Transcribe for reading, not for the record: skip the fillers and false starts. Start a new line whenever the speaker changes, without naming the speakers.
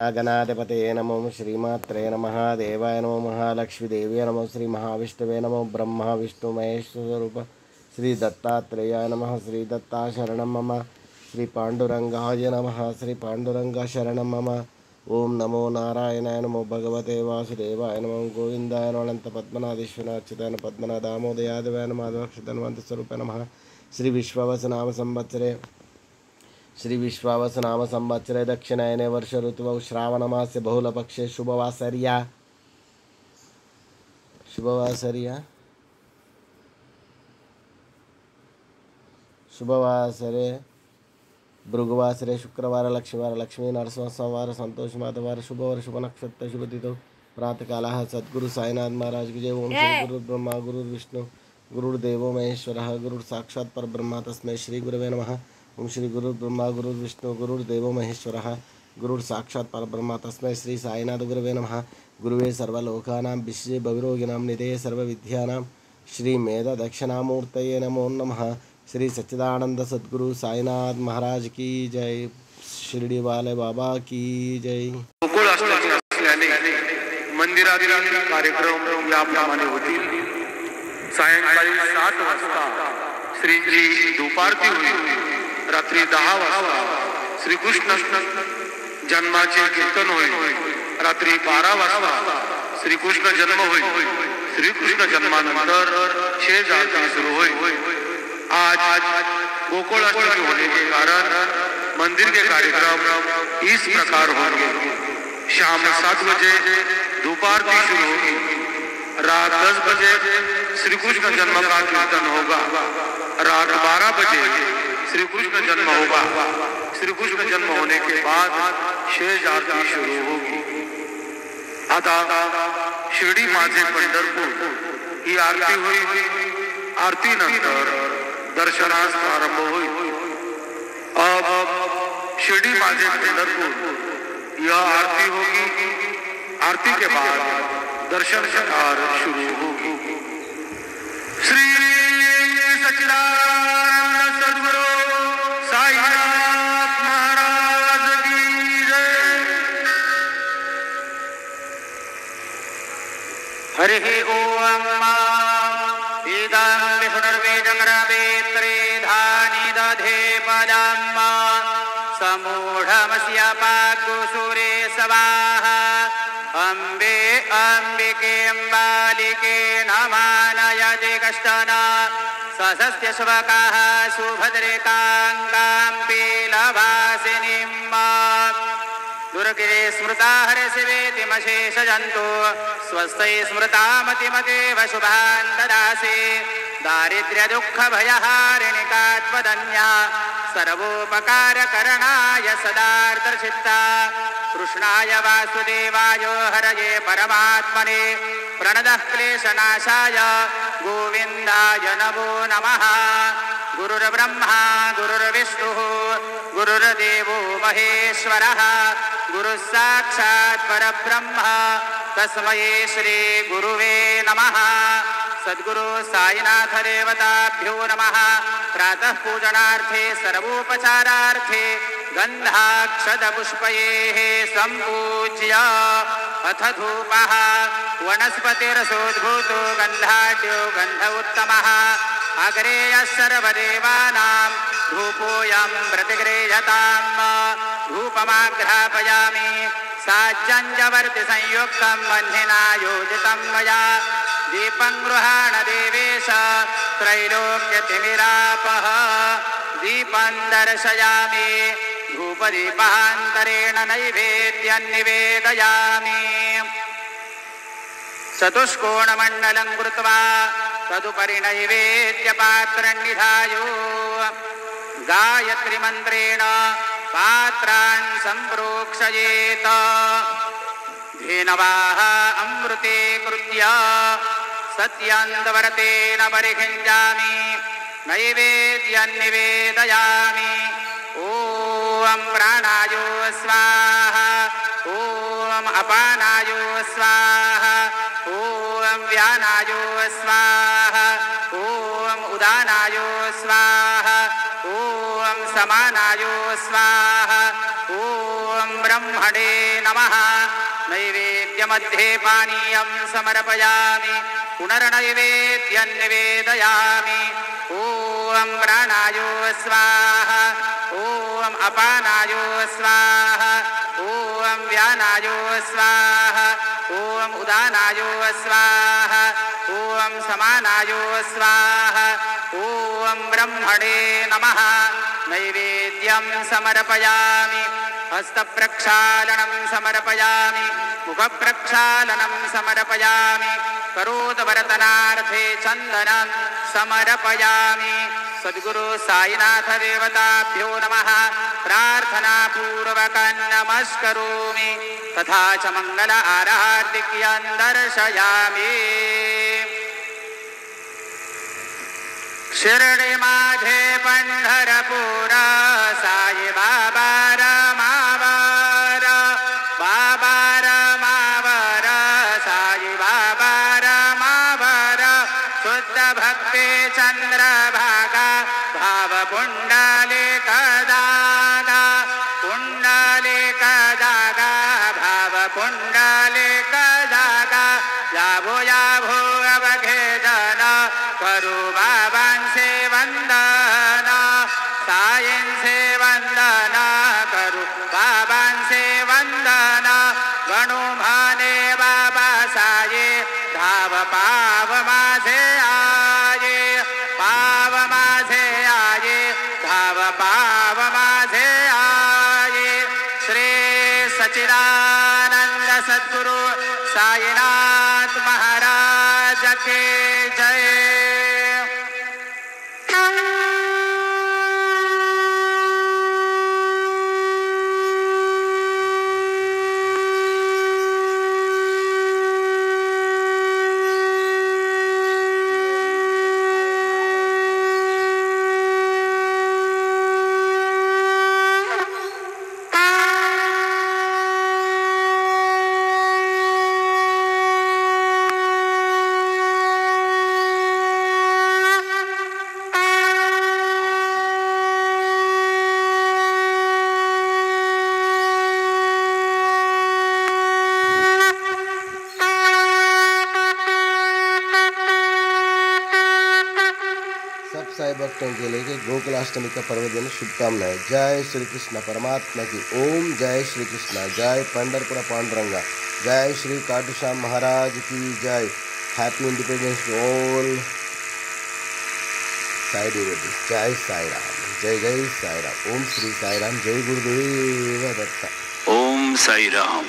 गणाधिपते नमो श्रीमात्रे नमः देवाय नमो महालक्ष्मीदेव्यै नमो श्री महाविष्णवे नमो ब्रह्मा विष्णु महेश्वरूप श्री दत्तात्रेयाय नमः श्री दत्ता शरणं मम श्री पांडुरंगाय नमः श्री पांडुरंग शरणं मम ओम नमो नारायणाय नमो भगवते वासुदेवाय नमो गोविंदाय नमो अनंत पद्मनाभीश्वराच्युताय नमो पद्मनाभ दामोदयादेवाय नमः माधवाक्षधन्वंत स्वरूपाय नमः श्री विश्वावसनाम संवत्सरे श्री विश्वावसनाम संवत्सरे दक्षिणायने वर्ष ऋतुवौ श्रावणमासे बहुलपक्षे शुभवासरे भृगुवासरे शुक्रवार लक्ष्मीवार लक्ष्मी नरसिंह सोमवार संतोष माधवार शुभवार शुभ नक्षत्र शुभ तिथौ प्रातःकालः सद्गुरु साईनाथ महाराज की जय। ओम श्री गुरु ब्रह्मा गुरु विष्णु गुरुर्देवो महेश्वरः गुरुर् साक्षात् परब्रह्म तस्मै श्री गुरवे नमः। ओम श्री गुरु ब्रह्मा गुरु विष्णु गुरुर्देवो महेश्वरः गुरुर् साक्षात् परब्रह्म तस्मै श्री साईनाथ गुरवे नमः। गुरुवे सर्वलोकानां विश्वे भविरोगिणां निधये सर्वविद्यानां श्री मेधा दक्षिणामूर्तये नमो नमः। श्री सच्चिदानंद सद्गुरु साईनाथ महाराज की जय। शिर्डी वाले बाबा की जय।
गोकुळ असल्याने मंदिरातील कार्यक्रम याप्रमाणे होतील। सायंकाळी 7 वाजता श्री धूपारती होईल। रात्री 10 वाजता श्रीकृष्ण जन्माचे कीर्तन होईल। रात्री 12 वाजता श्रीकृष्ण जन्म होईल। श्रीकृष्ण जन्मानंतर शेज आरती सुरू होईल। आज गोकुल अष्टमी होने के कारण मंदिर के कार्यक्रम इस प्रकार होंगे। शाम 7 बजे धूपारती शुरू होगी। रात 10 बजे श्रीकृष्ण जन्म का कीर्तन होगा। रात 12 बजे श्रीकृष्ण जन्म होगा। श्रीकृष्ण जन्म होने के बाद शेज आरती शुरू होगी। आता शिर्डी माझे पंढरपूर ही आरती होईल। आरती नंतर दर्शनास प्रारंभ होईल। अब शिर्डी माझे पंढरपुर यह आरती होगी। आरती के बाद दर्शन कार्य शुरू होगी। श्री सच्चिदानंद सद्गुरु साईनाथ महाराज की जय। हरि ओम इदं विष्णुर्वेदग्रवेत्रे धानि दधे पदम् समूढमस्य पाकुसुरे सवाहा अम्बे अम्बिके बालिके नमानयति कष्टन सस्य शुभकाः सुभद्रिकाङ्गां पीलवासिनीम् दुर्गिरे स्मृता हरे शिवेति मशेष जन्तु स्वस्यै स्मृता मतिमतेव शुभान् ददासि दारिद्र्य दुःख भयहारिणिका त्वदन्या सर्वोपकारकरणाय सदार्दर्शिता कृष्णाय वासुदेवाय हरये परमात्मने प्रणतः क्लेशनाशाय गोविन्दाय नमो नमः। गुरुर्ब्रह्मा गुरुर्विष्णुः गुरुर्देवो महेश्वरः गुरुः साक्षात् परब्रह्म तस्मै श्री गुरुवे नमः। सद्गुरु साईनाथ देवताभ्यो नमः। प्रातः पूजनार्थे सर्वोपचारार्थे गन्धाक्षतपुष्पैः सम्पूज्य अथ धूपः वनस्पतिरसोद्भूतो गन्धाढ्यो गन्ध उत्तमः अग्रेयः सर्वदेवानां धूपोऽयं प्रतिगृह्यताम्। धूपमाघ्रापयामि साज्जञ्जवर्ति संयुक्तं बन्धिना योजितं मया दीपं गृहाण देवेश त्रैलोक्यतिमिरापः दीपं दर्शयामि धूपदीपान्तरेण नैवेद्यं निवेदयामि। चतुष्कोणमण्डलं कृत्वा तदुपरि नैवेद्यपात्रं निधायो गायत्रीमन्त्रेण पात्रान् सम्प्रोक्षयेत धेनवाः अमृते कृत्य सत्यन्तवर्तेन परिखिञ्जामि नैवेद्यं निवेदयामि। ॐ प्राणायो स्वाहा ॐ अपानायो स्वाहा ॐ व्यानायो स्वाहा ॐ उदानायो स्वाहा ॐ समानायो स्वाहा
ॐ ब्रह्मणे नमः। नैवेद्यमध्ये पानीयं समर्पयामि पुनर्नैवेद्यं निवेदयामि। ॐ प्राणाय स्वाहा ॐ अपानाय स्वाहा ॐ व्यानाय स्वाहा ॐ उदानाय स्वाहा ॐ समानाय स्वाहा ॐ ब्रह्मणे नमः। नैवेद्यं समर्पयामि हस्तप्रक्षालनं समर्पयामि मुखप्रक्षालनं समर्पयामि करोदवर्तनार्थे चन्दनं समर्पयामि। सद्गुरु साईनाथ देवताभ्यो नमः। प्रार्थनापूर्वकं नमस्करोमि तथा च मंगल आराधिक्यं दर्शयामि। शिर्डी माझे पंढरपूर साई बाबा रमावर बाबा रमावर साई बाबा रमावर शुद्ध भक्ती चंद्रभागा भाव पुंडलिक दागा पुंडलिक दागा भाव पुंडलिक दागा याभो याभो अवघे जन करू बाबांचे वंदना साईंचे वंदना करू बाबांचे वंदना गणू म्हणे बाबा साई धाव पाव माझे आये पाव माझे आये धाव पाव माझे आये। श्री सच्चिदानंद सद्गुरु साईनाथ महाराज के जय।
साई भक्तों के लिए गोकुलाष्टमी का पर्व दिन शुभकामनाएं। जय श्री कृष्ण परमात्मा की। ओम जय श्री कृष्ण। जय पंढरपुर पांडुरंगा। जय श्री काटूश्याम महाराज की जय। Happy independence to all Sai devotees. जय साई राम। जय जय साई राम। ओम श्री साई राम। जय गुरुदेव दत्ता।
ओम साई राम।